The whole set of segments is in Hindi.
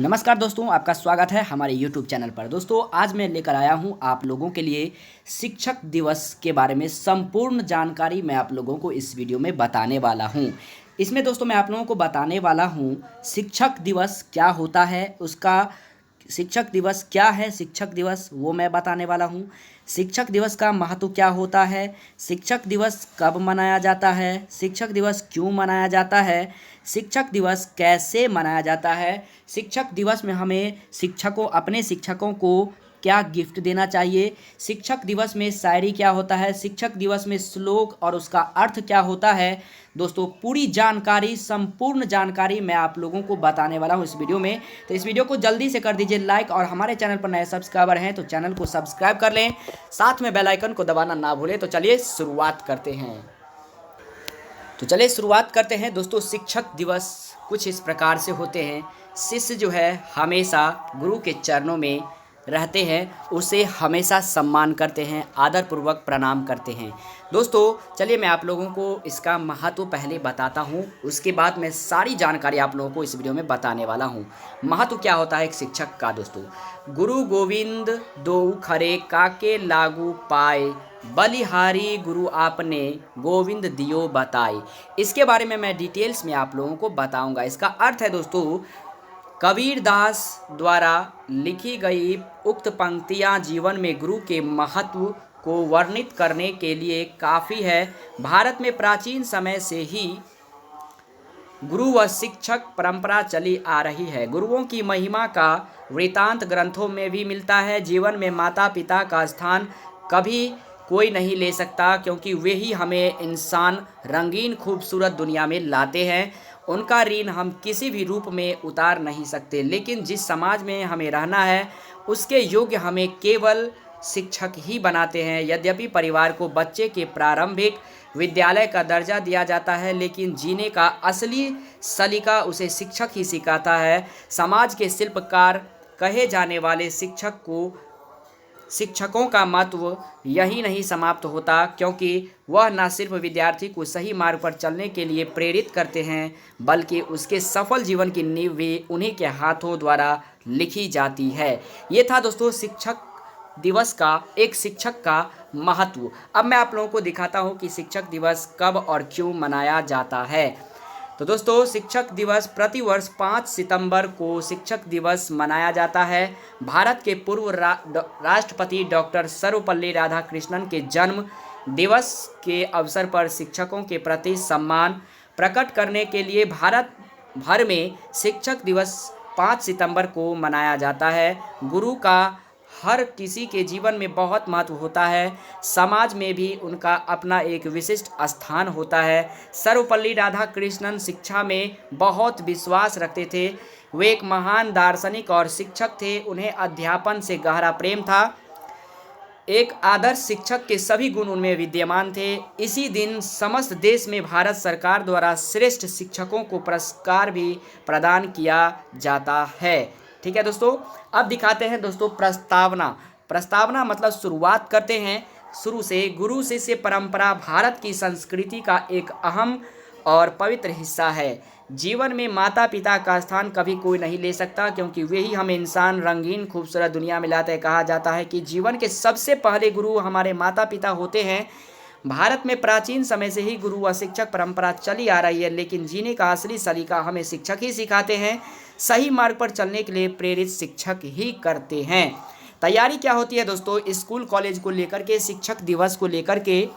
नमस्कार दोस्तों, आपका स्वागत है हमारे YouTube चैनल पर। दोस्तों, आज मैं लेकर आया हूं आप लोगों के लिए शिक्षक दिवस के बारे में संपूर्ण जानकारी मैं आप लोगों को इस वीडियो में बताने वाला हूं। इसमें दोस्तों मैं आप लोगों को बताने वाला हूं शिक्षक दिवस क्या होता है, उसका शिक्षक दिवस क्या है, शिक्षक दिवस वो मैं बताने वाला हूँ। शिक्षक दिवस का महत्व क्या होता है, शिक्षक दिवस कब मनाया जाता है, शिक्षक दिवस क्यों मनाया जाता है, शिक्षक दिवस कैसे मनाया जाता है, शिक्षक दिवस में हमें अपने शिक्षकों को क्या गिफ्ट देना चाहिए, शिक्षक दिवस में शायरी क्या होता है, शिक्षक दिवस में श्लोक और उसका अर्थ क्या होता है। दोस्तों, पूरी जानकारी, संपूर्ण जानकारी मैं आप लोगों को बताने वाला हूं इस वीडियो में। तो इस वीडियो को जल्दी से कर दीजिए लाइक, और हमारे चैनल पर नए सब्सक्राइबर हैं तो चैनल को सब्सक्राइब कर लें, साथ में बेल आइकन को दबाना ना भूलें। तो चलिए शुरुआत करते हैं। दोस्तों, शिक्षक दिवस कुछ इस प्रकार से होते हैं। शिष्य जो है हमेशा गुरु के चरणों में रहते हैं, उसे हमेशा सम्मान करते हैं, आदरपूर्वक प्रणाम करते हैं। दोस्तों, चलिए मैं आप लोगों को इसका महत्व पहले बताता हूँ, उसके बाद मैं सारी जानकारी आप लोगों को इस वीडियो में बताने वाला हूँ। महत्व क्या होता है एक शिक्षक का। दोस्तों, गुरु गोविंद दोऊ खरे काके लागू पाए, बलिहारी गुरु आपने गोविंद दियो बताए। इसके बारे में मैं डिटेल्स में आप लोगों को बताऊंगा। इसका अर्थ है दोस्तों, कबीर दास द्वारा लिखी गई उक्त पंक्तियां जीवन में गुरु के महत्व को वर्णित करने के लिए काफ़ी है। भारत में प्राचीन समय से ही गुरु व शिक्षक परंपरा चली आ रही है। गुरुओं की महिमा का वृतांत ग्रंथों में भी मिलता है। जीवन में माता पिता का स्थान कभी कोई नहीं ले सकता, क्योंकि वे ही हमें इंसान रंगीन खूबसूरत दुनिया में लाते हैं। उनका ऋण हम किसी भी रूप में उतार नहीं सकते, लेकिन जिस समाज में हमें रहना है उसके योग्य हमें केवल शिक्षक ही बनाते हैं। यद्यपि परिवार को बच्चे के प्रारंभिक विद्यालय का दर्जा दिया जाता है, लेकिन जीने का असली सलीका उसे शिक्षक ही सिखाता है। समाज के शिल्पकार कहे जाने वाले शिक्षकों का महत्व यही नहीं समाप्त होता, क्योंकि वह न सिर्फ विद्यार्थी को सही मार्ग पर चलने के लिए प्रेरित करते हैं, बल्कि उसके सफल जीवन की नींव भी उन्हीं के हाथों द्वारा लिखी जाती है। ये था दोस्तों शिक्षक दिवस का, एक शिक्षक का महत्व। अब मैं आप लोगों को दिखाता हूँ कि शिक्षक दिवस कब और क्यों मनाया जाता है। तो दोस्तों, शिक्षक दिवस प्रतिवर्ष 5 सितंबर को शिक्षक दिवस मनाया जाता है। भारत के पूर्व राष्ट्रपति डॉक्टर सर्वपल्ली राधाकृष्णन के जन्म दिवस के अवसर पर शिक्षकों के प्रति सम्मान प्रकट करने के लिए भारत भर में शिक्षक दिवस 5 सितंबर को मनाया जाता है। गुरु का हर किसी के जीवन में बहुत महत्व होता है। समाज में भी उनका अपना एक विशिष्ट स्थान होता है। सर्वपल्ली राधाकृष्णन शिक्षा में बहुत विश्वास रखते थे। वे एक महान दार्शनिक और शिक्षक थे। उन्हें अध्यापन से गहरा प्रेम था। एक आदर्श शिक्षक के सभी गुण उनमें विद्यमान थे। इसी दिन समस्त देश में भारत सरकार द्वारा श्रेष्ठ शिक्षकों को पुरस्कार भी प्रदान किया जाता है। ठीक है दोस्तों, अब दिखाते हैं दोस्तों प्रस्तावना मतलब शुरुआत करते हैं शुरू से। गुरु शिष्य परंपरा भारत की संस्कृति का एक अहम और पवित्र हिस्सा है। जीवन में माता पिता का स्थान कभी कोई नहीं ले सकता, क्योंकि वे ही हमें इंसान रंगीन खूबसूरत दुनिया में लाते हैं। कहा जाता है कि जीवन के सबसे पहले गुरु हमारे माता पिता होते हैं। भारत में प्राचीन समय से ही गुरु व शिक्षक परंपरा चली आ रही है, लेकिन जीने का असली सलीका हमें शिक्षक ही सिखाते हैं। सही मार्ग पर चलने के लिए प्रेरित शिक्षक ही करते हैं। तैयारी क्या होती है दोस्तों स्कूल कॉलेज को लेकर के, शिक्षक दिवस को लेकर के।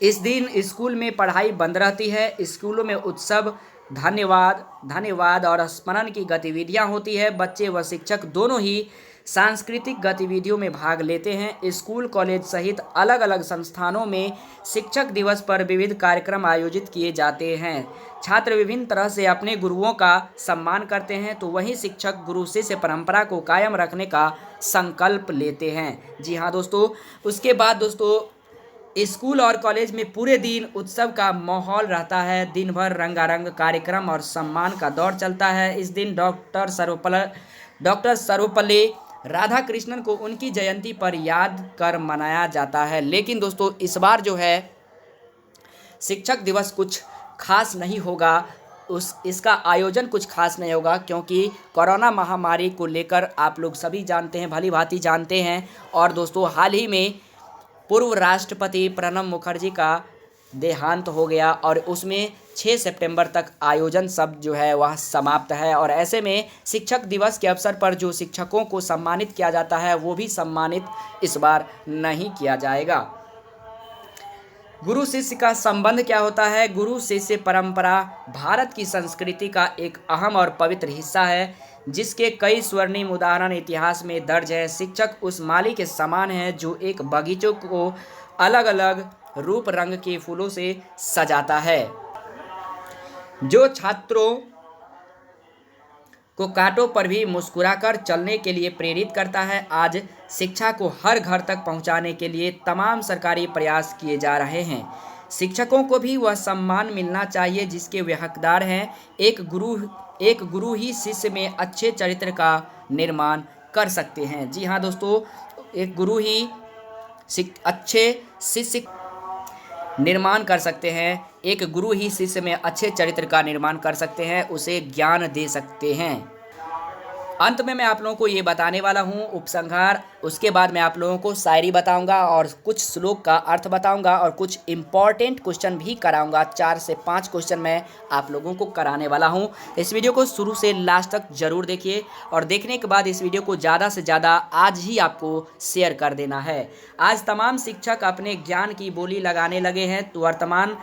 इस दिन स्कूल में पढ़ाई बंद रहती है। स्कूलों में उत्सव, धन्यवाद और स्मरण की गतिविधियां होती है। बच्चे व शिक्षक दोनों ही सांस्कृतिक गतिविधियों में भाग लेते हैं। स्कूल कॉलेज सहित अलग अलग संस्थानों में शिक्षक दिवस पर विविध कार्यक्रम आयोजित किए जाते हैं। छात्र विभिन्न तरह से अपने गुरुओं का सम्मान करते हैं, तो वहीं शिक्षक गुरु शिष्य परंपरा को कायम रखने का संकल्प लेते हैं। जी हाँ दोस्तों, उसके बाद दोस्तों स्कूल और कॉलेज में पूरे दिन उत्सव का माहौल रहता है। दिन भर रंगारंग कार्यक्रम और सम्मान का दौर चलता है। इस दिन डॉक्टर सर्वपल्ली राधाकृष्णन को उनकी जयंती पर याद कर मनाया जाता है। लेकिन दोस्तों इस बार जो है शिक्षक दिवस कुछ खास नहीं होगा। उस इसका आयोजन कुछ खास नहीं होगा, क्योंकि कोरोना महामारी को लेकर आप लोग सभी जानते हैं, भली भांति जानते हैं। और दोस्तों हाल ही में पूर्व राष्ट्रपति प्रणब मुखर्जी का देहांत हो गया और उसमें 6 सितंबर तक आयोजन सब जो है वह समाप्त है। और ऐसे में शिक्षक दिवस के अवसर पर जो शिक्षकों को सम्मानित किया जाता है वो भी सम्मानित इस बार नहीं किया जाएगा। गुरु शिष्य का संबंध क्या होता है? गुरु शिष्य परंपरा भारत की संस्कृति का एक अहम और पवित्र हिस्सा है, जिसके कई स्वर्णिम उदाहरण इतिहास में दर्ज है। शिक्षक उस माली के समान है जो एक बगीचों को अलग अलग रूप रंग के फूलों से सजाता है, जो छात्रों को कांटों पर भी मुस्कुराकर चलने के लिए प्रेरित करता है। आज शिक्षा को हर घर तक पहुंचाने के लिए तमाम सरकारी प्रयास किए जा रहे हैं। शिक्षकों को भी वह सम्मान मिलना चाहिए जिसके वे हकदार हैं। एक गुरु ही शिष्य में अच्छे चरित्र का निर्माण कर सकते हैं। जी हाँ दोस्तों, एक गुरु ही अच्छे शिष्य निर्माण कर सकते हैं। एक गुरु ही शिष्य में अच्छे चरित्र का निर्माण कर सकते हैं, उसे ज्ञान दे सकते हैं। अंत में मैं आप लोगों को ये बताने वाला हूँ उपसंहार, उसके बाद मैं आप लोगों को शायरी बताऊंगा और कुछ श्लोक का अर्थ बताऊंगा और कुछ इम्पॉर्टेंट क्वेश्चन भी कराऊंगा। 4 से 5 क्वेश्चन मैं आप लोगों को कराने वाला हूँ। इस वीडियो को शुरू से लास्ट तक जरूर देखिए और देखने के बाद इस वीडियो को ज़्यादा से ज़्यादा आज ही आपको शेयर कर देना है। आज तमाम शिक्षक अपने ज्ञान की बोली लगाने लगे हैं। तो वर्तमान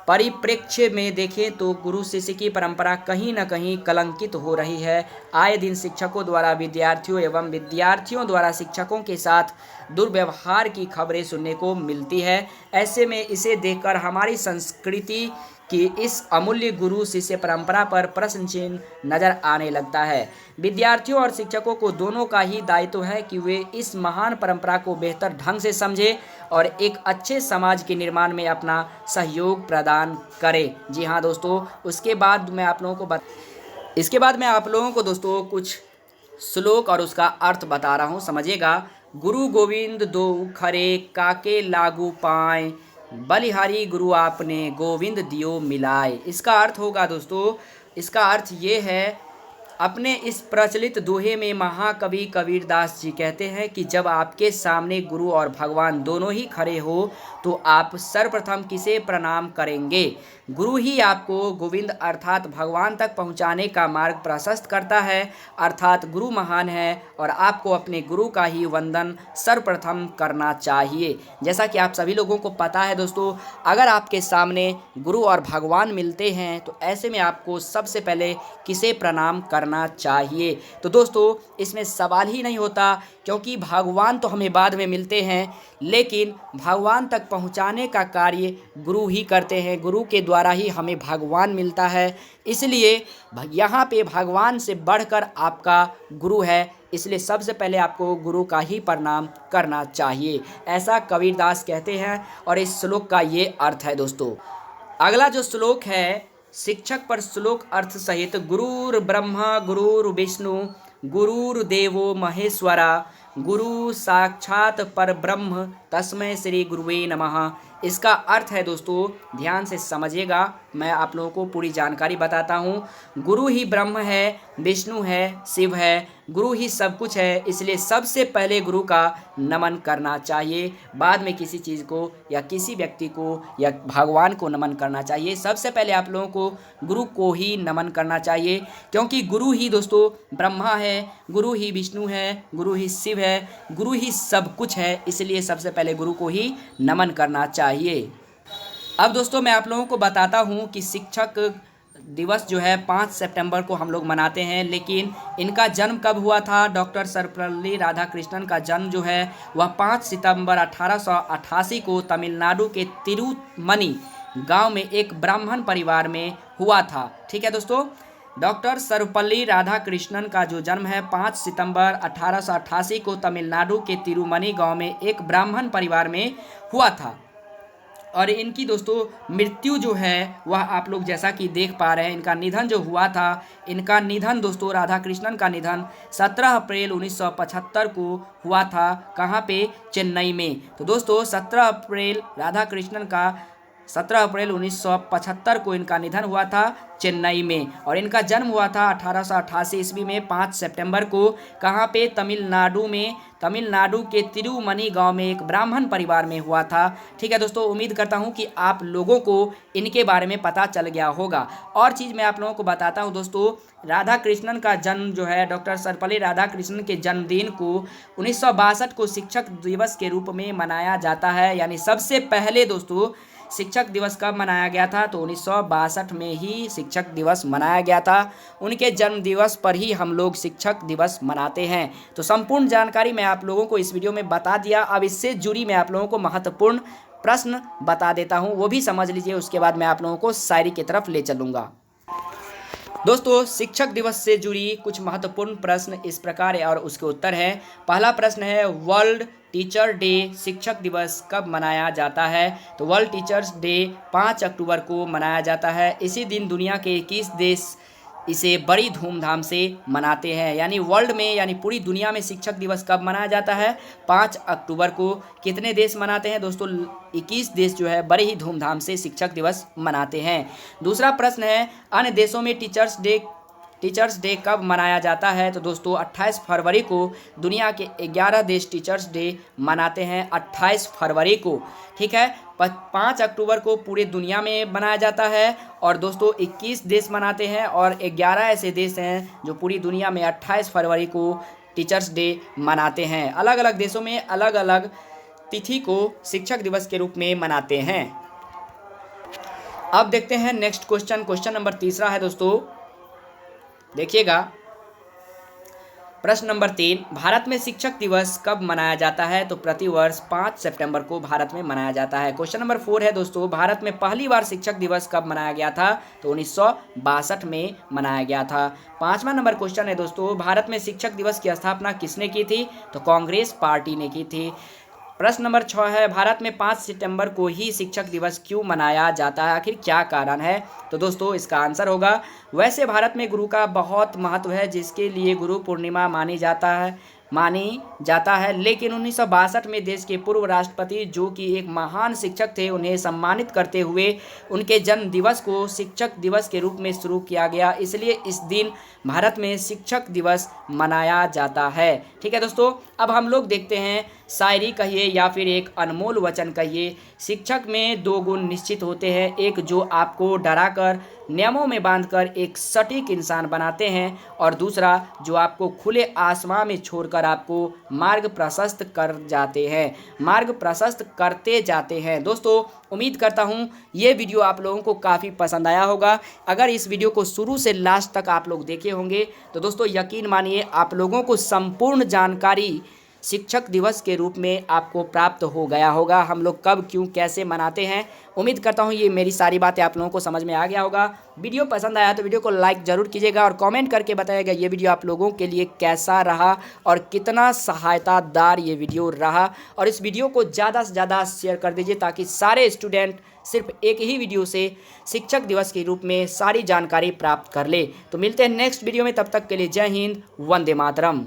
परिप्रेक्ष्य में देखें तो गुरु शिष्य की परंपरा कहीं न कहीं कलंकित हो रही है। आए दिन शिक्षकों द्वारा विद्यार्थियों एवं विद्यार्थियों द्वारा शिक्षकों के साथ दुर्व्यवहार की खबरें सुनने को मिलती है। ऐसे में इसे देखकर हमारी संस्कृति की इस अमूल्य गुरु शिष्य परंपरा पर प्रश्न चिन्ह नजर आने लगता है। विद्यार्थियों और शिक्षकों को दोनों का ही दायित्व है कि वे इस महान परंपरा को बेहतर ढंग से समझें और एक अच्छे समाज के निर्माण में अपना सहयोग प्रदान करें। जी हाँ दोस्तों, इसके बाद मैं आप लोगों को दोस्तों कुछ श्लोक और उसका अर्थ बता रहा हूँ, समझिएगा। गुरु गोविंद दो खरे काके लागू पाए, बलिहारी गुरु आपने गोविंद दियो मिलाए। इसका अर्थ होगा दोस्तों, इसका अर्थ ये है, अपने इस प्रचलित दोहे में महाकवि कबीरदास जी कहते हैं कि जब आपके सामने गुरु और भगवान दोनों ही खड़े हो तो आप सर्वप्रथम किसे प्रणाम करेंगे? गुरु ही आपको गोविंद अर्थात भगवान तक पहुंचाने का मार्ग प्रशस्त करता है, अर्थात गुरु महान है और आपको अपने गुरु का ही वंदन सर्वप्रथम करना चाहिए। जैसा कि आप सभी लोगों को पता है दोस्तों, अगर आपके सामने गुरु और भगवान मिलते हैं तो ऐसे में आपको सबसे पहले किसे प्रणाम करना चाहिए? तो दोस्तों इसमें सवाल ही नहीं होता, क्योंकि भगवान तो हमें बाद में मिलते हैं, लेकिन भगवान तक पहुंचाने का कार्य गुरु ही करते हैं। गुरु के द्वारा ही हमें भगवान मिलता है, इसलिए यहाँ पे भगवान से बढ़कर आपका गुरु है, इसलिए सबसे पहले आपको गुरु का ही प्रणाम करना चाहिए, ऐसा कबीरदास कहते हैं। और इस श्लोक का ये अर्थ है दोस्तों। अगला जो श्लोक है, शिक्षक पर श्लोक अर्थ सहित, गुरुर् ब्रह्मा गुरुर्विष्णु गुरुर्देवो महेश्वरा, गुरु साक्षात परब्रह्म तस्मै श्री गुरुवे नमः। इसका अर्थ है दोस्तों, ध्यान से समझिएगा, मैं आप लोगों को पूरी जानकारी बताता हूँ। गुरु ही ब्रह्म है, विष्णु है, शिव है, गुरु ही सब कुछ है, इसलिए सबसे पहले गुरु का नमन करना चाहिए, बाद में किसी चीज़ को या किसी व्यक्ति को या भगवान को नमन करना चाहिए। सबसे पहले आप लोगों को गुरु को ही नमन करना चाहिए, क्योंकि गुरु ही दोस्तों ब्रह्मा है, गुरु ही विष्णु है, गुरु ही शिव है, गुरु ही सब कुछ है, इसलिए सबसे पहले गुरु को ही नमन करना चाहिए। अब दोस्तों मैं आप लोगों को बताता हूँ कि शिक्षक दिवस जो है 5 सितंबर को हम लोग मनाते हैं, लेकिन इनका जन्म कब हुआ था? डॉक्टर सर्वपल्ली राधाकृष्णन का जन्म जो है वह 5 सितंबर 1888 को तमिलनाडु के तिरुमनी गांव में एक ब्राह्मण परिवार में हुआ था। ठीक है दोस्तों, डॉक्टर सर्वपल्ली राधाकृष्णन का जो जन्म है 5 सितंबर 1888 को तमिलनाडु के तिरुमनी गांव में एक ब्राह्मण परिवार में हुआ था। और इनकी दोस्तों मृत्यु जो है वह आप लोग जैसा कि देख पा रहे हैं, इनका निधन जो हुआ था, इनका निधन दोस्तों राधाकृष्णन का निधन 17 अप्रैल 1975 को हुआ था। कहाँ पे? चेन्नई में। तो दोस्तों 17 अप्रैल राधाकृष्णन का 17 अप्रैल 1975 को इनका निधन हुआ था चेन्नई में, और इनका जन्म हुआ था 1888 ईस्वी में 5 सितंबर को। कहाँ पे? तमिलनाडु में। तमिलनाडु के तिरुमनी गांव में एक ब्राह्मण परिवार में हुआ था। ठीक है दोस्तों, उम्मीद करता हूं कि आप लोगों को इनके बारे में पता चल गया होगा। और चीज़ मैं आप लोगों को बताता हूं दोस्तों, राधा कृष्णन का जन्म जो है, डॉक्टर सर्वपल्ली राधाकृष्णन के जन्मदिन को 1962 को शिक्षक दिवस के रूप में मनाया जाता है। यानी सबसे पहले दोस्तों शिक्षक दिवस कब मनाया गया था? तो 1962 में ही शिक्षक दिवस मनाया गया था। उनके जन्म दिवस पर ही हम लोग शिक्षक दिवस मनाते हैं। तो संपूर्ण जानकारी मैं आप लोगों को इस वीडियो में बता दिया। अब इससे जुड़ी मैं आप लोगों को महत्वपूर्ण प्रश्न बता देता हूं, वो भी समझ लीजिए। उसके बाद मैं आप लोगों को शायरी की तरफ ले चलूँगा। दोस्तों, शिक्षक दिवस से जुड़ी कुछ महत्वपूर्ण प्रश्न इस प्रकार है और उसके उत्तर है। पहला प्रश्न है, वर्ल्ड टीचर डे शिक्षक दिवस कब मनाया जाता है? तो वर्ल्ड टीचर्स डे 5 अक्टूबर को मनाया जाता है। इसी दिन दुनिया के 21 देश इसे बड़ी धूमधाम से मनाते हैं। यानी वर्ल्ड में, यानी पूरी दुनिया में शिक्षक दिवस कब मनाया जाता है? 5 अक्टूबर को। कितने देश मनाते हैं दोस्तों? 21 देश जो है बड़े ही धूमधाम से शिक्षक दिवस मनाते हैं। दूसरा प्रश्न है, अन्य देशों में टीचर्स डे कब मनाया जाता है? तो दोस्तों 28 फरवरी को दुनिया के 11 देश टीचर्स डे मनाते हैं, 28 फरवरी को। ठीक है, 5 अक्टूबर को पूरे दुनिया में मनाया जाता है और दोस्तों 21 देश मनाते हैं और 11 ऐसे देश हैं जो पूरी दुनिया में 28 फरवरी को टीचर्स डे मनाते हैं। अलग अलग देशों में अलग अलग तिथि को शिक्षक दिवस के रूप में मनाते हैं। अब देखते हैं नेक्स्ट क्वेश्चन नंबर 3 है दोस्तों, देखिएगा। प्रश्न नंबर 3, भारत में शिक्षक दिवस कब मनाया जाता है? तो प्रतिवर्ष 5 सितंबर को भारत में मनाया जाता है। क्वेश्चन नंबर 4 है दोस्तों, भारत में पहली बार शिक्षक दिवस कब मनाया गया था? तो 1962 में मनाया गया था। 5वां नंबर क्वेश्चन है दोस्तों, भारत में शिक्षक दिवस की स्थापना किसने की थी? तो कांग्रेस पार्टी ने की थी। प्रश्न नंबर 6 है, भारत में 5 सितंबर को ही शिक्षक दिवस क्यों मनाया जाता है? आखिर क्या कारण है? तो दोस्तों इसका आंसर होगा, वैसे भारत में गुरु का बहुत महत्व है, जिसके लिए गुरु पूर्णिमा मानी जाता है, लेकिन 1962 में देश के पूर्व राष्ट्रपति जो कि एक महान शिक्षक थे, उन्हें सम्मानित करते हुए उनके जन्म दिवस को शिक्षक दिवस के रूप में शुरू किया गया। इसलिए इस दिन भारत में शिक्षक दिवस मनाया जाता है। ठीक है दोस्तों, अब हम लोग देखते हैं शायरी कहिए या फिर एक अनमोल वचन कहिए। शिक्षक में 2 गुण निश्चित होते हैं, एक जो आपको डराकर नियमों में बांधकर एक सटीक इंसान बनाते हैं और दूसरा जो आपको खुले आसमां में छोड़कर आपको मार्ग प्रशस्त करते जाते हैं। दोस्तों उम्मीद करता हूं ये वीडियो आप लोगों को काफ़ी पसंद आया होगा। अगर इस वीडियो को शुरू से लास्ट तक आप लोग देखे होंगे तो दोस्तों यकीन मानिए आप लोगों को संपूर्ण जानकारी शिक्षक दिवस के रूप में आपको प्राप्त हो गया होगा। हम लोग कब, क्यों, कैसे मनाते हैं। उम्मीद करता हूँ ये मेरी सारी बातें आप लोगों को समझ में आ गया होगा। वीडियो पसंद आया तो वीडियो को लाइक ज़रूर कीजिएगा और कमेंट करके बताइएगा ये वीडियो आप लोगों के लिए कैसा रहा और कितना सहायतादार ये वीडियो रहा। और इस वीडियो को ज़्यादा से ज़्यादा शेयर कर दीजिए ताकि सारे स्टूडेंट सिर्फ एक ही वीडियो से शिक्षक दिवस के रूप में सारी जानकारी प्राप्त कर ले। तो मिलते हैं नेक्स्ट वीडियो में, तब तक के लिए जय हिंद, वंदे मातरम।